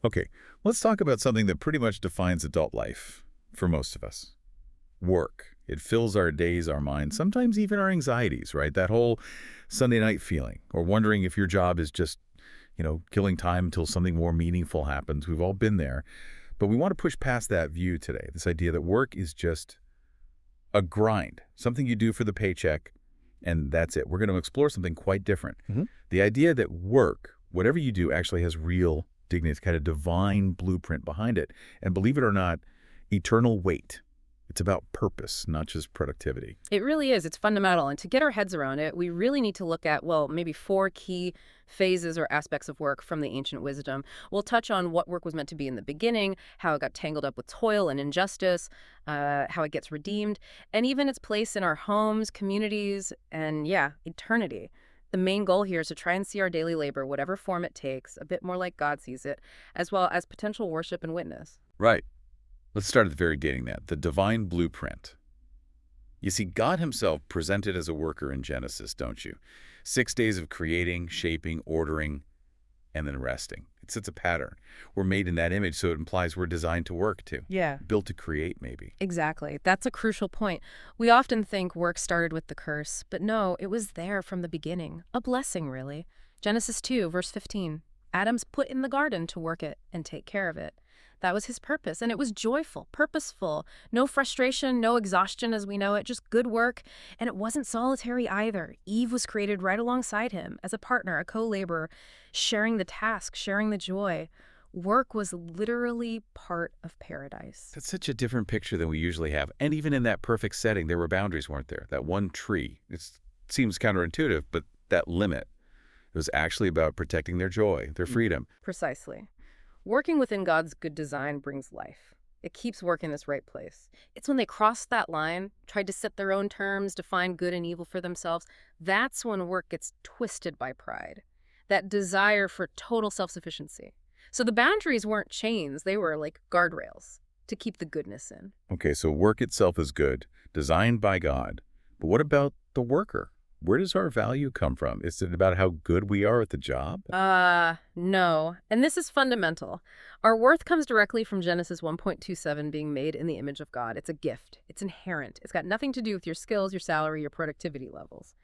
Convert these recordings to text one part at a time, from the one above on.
Okay, let's talk about something that pretty much defines adult life for most of us. Work. It fills our days, our minds, sometimes even our anxieties, right? That whole Sunday night feeling, or wondering if your job is just, killing time until something more meaningful happens. We've all been there. But we want to push past that view today, this idea that work is just a grind, something you do for the paycheck, and that's it. We're going to explore something quite different. The idea that work, whatever you do, actually has real dignity. It's kind of divine blueprint behind it. And believe it or not, eternal weight. It's about purpose, not just productivity. It really is. It's fundamental. And to get our heads around it, we really need to look at, well, maybe four key phases or aspects of work from the ancient wisdom. We'll touch on what work was meant to be in the beginning, how it got tangled up with toil and injustice, how it gets redeemed, and even its place in our homes, communities, and yeah, eternity. The main goal here is to try and see our daily labor, whatever form it takes, a bit more like God sees it, as well as potential worship and witness. Right. Let's start at the very beginning, the divine blueprint. You see, God himself presented as a worker in Genesis, don't you? 6 days of creating, shaping, ordering, and then resting. It sets a pattern. We're made in that image, so it implies we're designed to work too. Yeah. Built to create, maybe. Exactly. That's a crucial point. We often think work started with the curse, but no, it was there from the beginning. A blessing, really. Genesis 2, verse 15. Adam's put in the garden to work it and take care of it. That was his purpose, and it was joyful, purposeful. No frustration, no exhaustion as we know it, just good work. And it wasn't solitary either. Eve was created right alongside him as a partner, a co-laborer, sharing the task, sharing the joy. Work was literally part of paradise. That's such a different picture than we usually have. And even in that perfect setting, there were boundaries, weren't there? That one tree. It seems counterintuitive, but that limit, it was actually about protecting their joy, their freedom. Precisely. Working within God's good design brings life. It keeps work in its right place. It's when they crossed that line, tried to set their own terms, define good and evil for themselves, that's when work gets twisted by pride. That desire for total self-sufficiency. So the boundaries weren't chains, they were like guardrails to keep the goodness in. Okay, so work itself is good, designed by God. But what about the worker? Where does our value come from? Is it about how good we are at the job? No. And this is fundamental. Our worth comes directly from Genesis 1.27 being made in the image of God. It's a gift. It's inherent. It's got nothing to do with your skills, your salary, your productivity levels.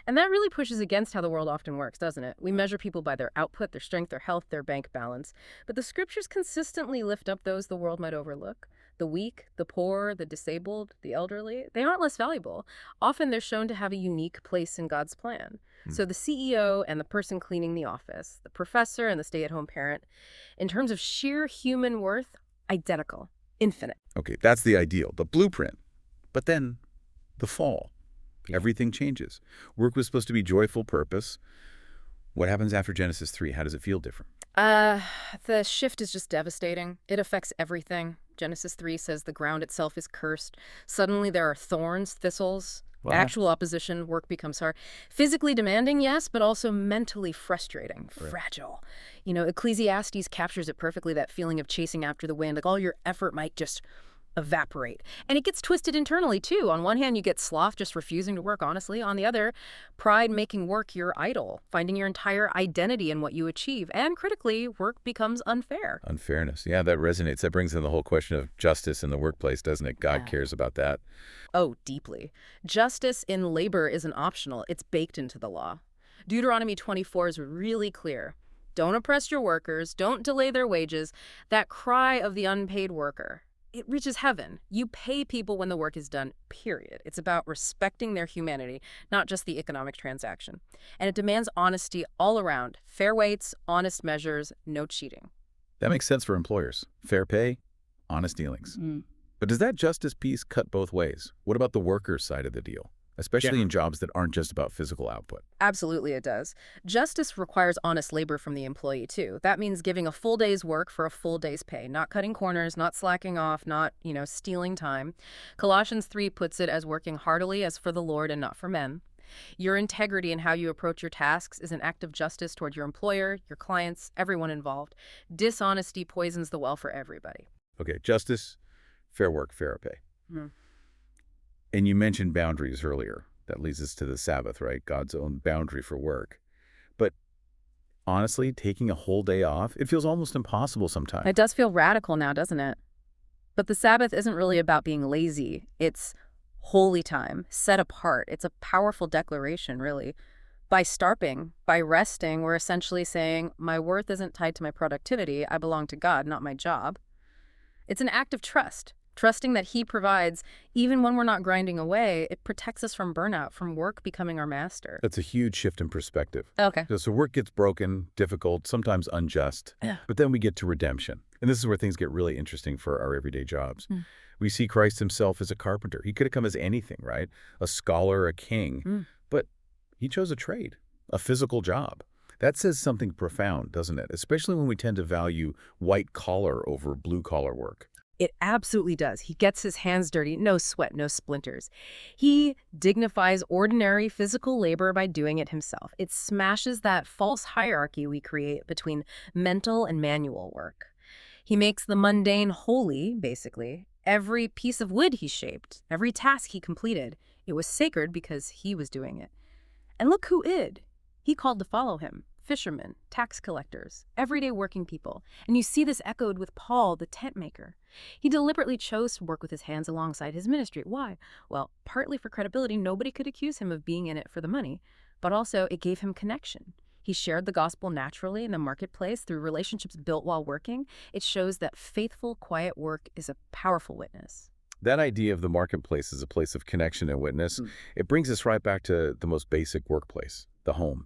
And that really pushes against how the world often works, doesn't it? We measure people by their output, their strength, their health, their bank balance. But the scriptures consistently lift up those the world might overlook. The weak, the poor, the disabled, the elderly, they aren't less valuable. Often they're shown to have a unique place in God's plan. So the CEO and the person cleaning the office, the professor and the stay-at-home parent, in terms of sheer human worth, identical, infinite. Okay, that's the ideal, the blueprint. But then, the fall. Everything changes. Work was supposed to be joyful purpose. What happens after Genesis 3? How does it feel different? The shift is just devastating. It affects everything. Genesis 3 says the ground itself is cursed. Suddenly there are thorns, thistles, actual opposition, work becomes hard. Physically demanding, yes, but also mentally frustrating, fragile. You know, Ecclesiastes captures it perfectly, that feeling of chasing after the wind, like all your effort might just evaporate. And it gets twisted internally, too. On one hand, you get sloth, just refusing to work honestly. On the other, pride making work your idol, finding your entire identity in what you achieve. And critically, work becomes unfair. Unfairness. Yeah, that resonates. That brings in the whole question of justice in the workplace, doesn't it? God cares about that. Oh, deeply. Justice in labor isn't optional. It's baked into the law. Deuteronomy 24 is really clear. Don't oppress your workers. Don't delay their wages. That cry of the unpaid worker, it reaches heaven. You pay people when the work is done, period. It's about respecting their humanity, not just the economic transaction. And it demands honesty all around. Fair weights, honest measures, no cheating. That makes sense for employers. Fair pay, honest dealings. But does that justice piece cut both ways? What about the workers' side of the deal? Especially in jobs that aren't just about physical output. Absolutely it does. Justice requires honest labor from the employee, too. That means giving a full day's work for a full day's pay, not cutting corners, not slacking off, not, stealing time. Colossians 3 puts it as working heartily as for the Lord and not for men. Your integrity in how you approach your tasks is an act of justice toward your employer, your clients, everyone involved. Dishonesty poisons the well for everybody. Okay, justice, fair work, fair pay. And you mentioned boundaries earlier. That leads us to the Sabbath, right? God's own boundary for work. But Honestly, taking a whole day off, it feels almost impossible sometimes. It does feel radical now, doesn't it? But the Sabbath isn't really about being lazy. It's holy time, set apart. It's a powerful declaration, really. By starping, by resting, we're essentially saying, my worth isn't tied to my productivity. I belong to God, not my job. It's an act of trust, trusting that He provides. Even when we're not grinding away, it protects us from burnout, from work becoming our master. That's a huge shift in perspective. Okay. So work gets broken, difficult, sometimes unjust, Yeah. but then we get to redemption. And this is where things get really interesting for our everyday jobs. We see Christ himself as a carpenter. He could have come as anything, right? A scholar, a king, but he chose a trade, a physical job. That says something profound, doesn't it? Especially when we tend to value white collar over blue collar work. It absolutely does. He gets his hands dirty, no sweat, no splinters. He dignifies ordinary physical labor by doing it himself. It smashes that false hierarchy we create between mental and manual work. He makes the mundane holy, basically. Every piece of wood he shaped, every task he completed, it was sacred because he was doing it. And look who id. He called to follow him. Fishermen, tax collectors, everyday working people. And you see this echoed with Paul, the tent maker. He deliberately chose to work with his hands alongside his ministry. Why? Well, partly for credibility, nobody could accuse him of being in it for the money, but also it gave him connection. He shared the gospel naturally in the marketplace through relationships built while working. It shows that faithful, quiet work is a powerful witness. That idea of the marketplace as a place of connection and witness, it brings us right back to the most basic workplace, the home,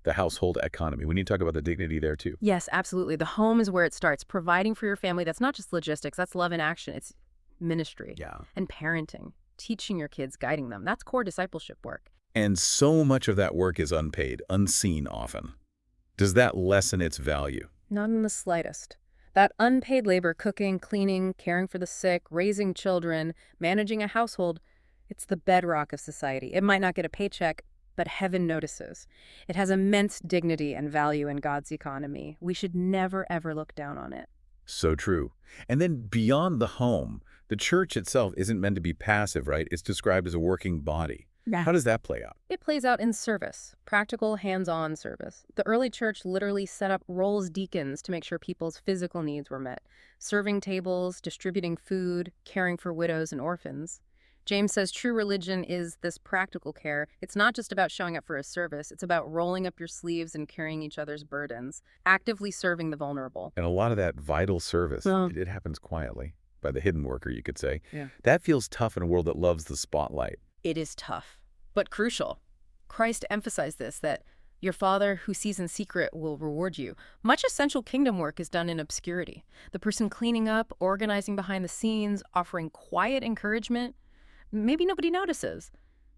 the household economy. We need to talk about the dignity there too. Yes, absolutely. The home is where it starts. Providing for your family, that's not just logistics, that's love in action. It's ministry and parenting, teaching your kids, guiding them. That's core discipleship work. And so much of that work is unpaid, unseen often. Does that lessen its value? Not in the slightest. That unpaid labor, cooking, cleaning, caring for the sick, raising children, managing a household, it's the bedrock of society. It might not get a paycheck, but heaven notices. It has immense dignity and value in God's economy. We should never, ever look down on it. So true. And then beyond the home, the church itself isn't meant to be passive, right? It's described as a working body. Yeah. How does that play out? It plays out in service, practical, hands-on service. The early church literally set up role as deacons to make sure people's physical needs were met, serving tables, distributing food, caring for widows and orphans. James says true religion is this practical care. It's not just about showing up for a service. It's about rolling up your sleeves and carrying each other's burdens, actively serving the vulnerable. And a lot of that vital service, it happens quietly, by the hidden worker, you could say. That feels tough in a world that loves the spotlight. It is tough, but crucial. Christ emphasized this, that your Father who sees in secret will reward you. Much essential kingdom work is done in obscurity. The person cleaning up, organizing behind the scenes, offering quiet encouragement, maybe nobody notices,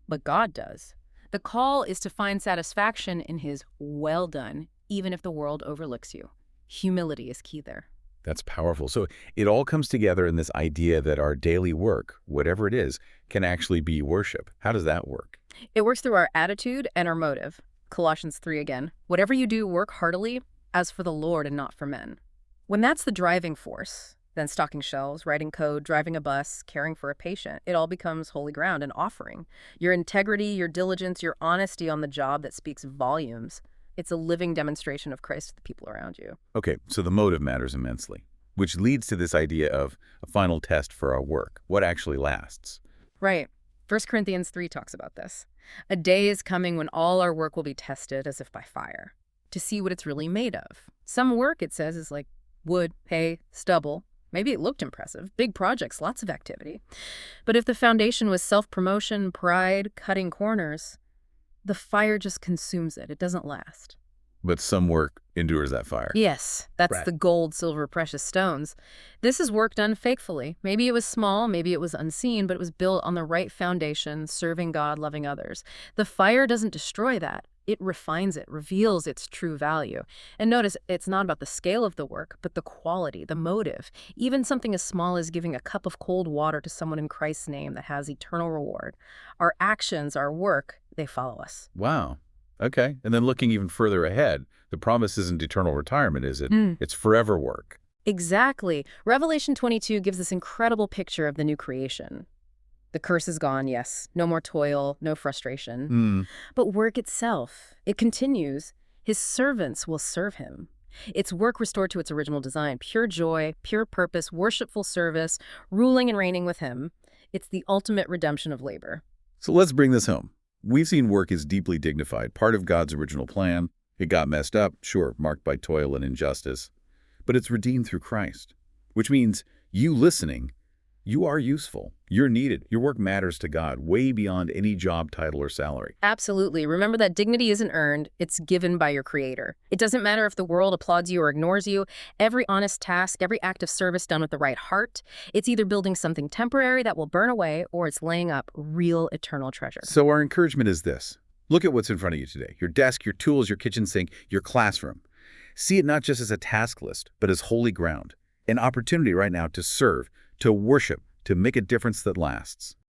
but God does. The call is to find satisfaction in his well done, even if the world overlooks you. Humility is key there. That's powerful. So it all comes together in this idea that our daily work, whatever it is, can actually be worship. How does that work? It works through our attitude and our motive. Colossians 3 again. Whatever you do, work heartily as for the Lord and not for men. When that's the driving force, then stocking shelves, writing code, driving a bus, caring for a patient, it all becomes holy ground, an offering. Your integrity, your diligence, your honesty on the job that speaks volumes. It's a living demonstration of Christ to the people around you. Okay, so the motive matters immensely, which leads to this idea of a final test for our work. What actually lasts? Right. 1 Corinthians 3 talks about this. A day is coming when all our work will be tested as if by fire, to see what it's really made of. Some work, it says, is like wood, hay, stubble. Maybe it looked impressive. Big projects, lots of activity. But if the foundation was self-promotion, pride, cutting corners, the fire just consumes it. It doesn't last. But some work endures that fire. Yes, that's the gold, silver, precious stones. This is work done faithfully. Maybe it was small, maybe it was unseen, but it was built on the right foundation, serving God, loving others. The fire doesn't destroy that. It refines it, reveals its true value. And notice, it's not about the scale of the work, but the quality, the motive. Even something as small as giving a cup of cold water to someone in Christ's name that has eternal reward. Our actions, our work, they follow us. Wow. Okay. And then looking even further ahead, the promise isn't eternal retirement, is it? It's forever work. Exactly. Revelation 22 gives this incredible picture of the new creation. The curse is gone, yes. No more toil, no frustration. But work itself, it continues. His servants will serve him. It's work restored to its original design, pure joy, pure purpose, worshipful service, ruling and reigning with him. It's the ultimate redemption of labor. So let's bring this home. We've seen work is deeply dignified, part of God's original plan. It got messed up, sure, marked by toil and injustice. But it's redeemed through Christ, which means you listening, you are useful. You're needed. Your work matters to God way beyond any job title or salary. Absolutely. Remember that dignity isn't earned, it's given by your Creator. It doesn't matter if the world applauds you or ignores you. Every honest task, every act of service done with the right heart, it's either building something temporary that will burn away or it's laying up real eternal treasure. So our encouragement is this. Look at what's in front of you today. Your desk, your tools, your kitchen sink, your classroom. See it not just as a task list, but as holy ground. An opportunity right now to serve, to worship, to make a difference that lasts.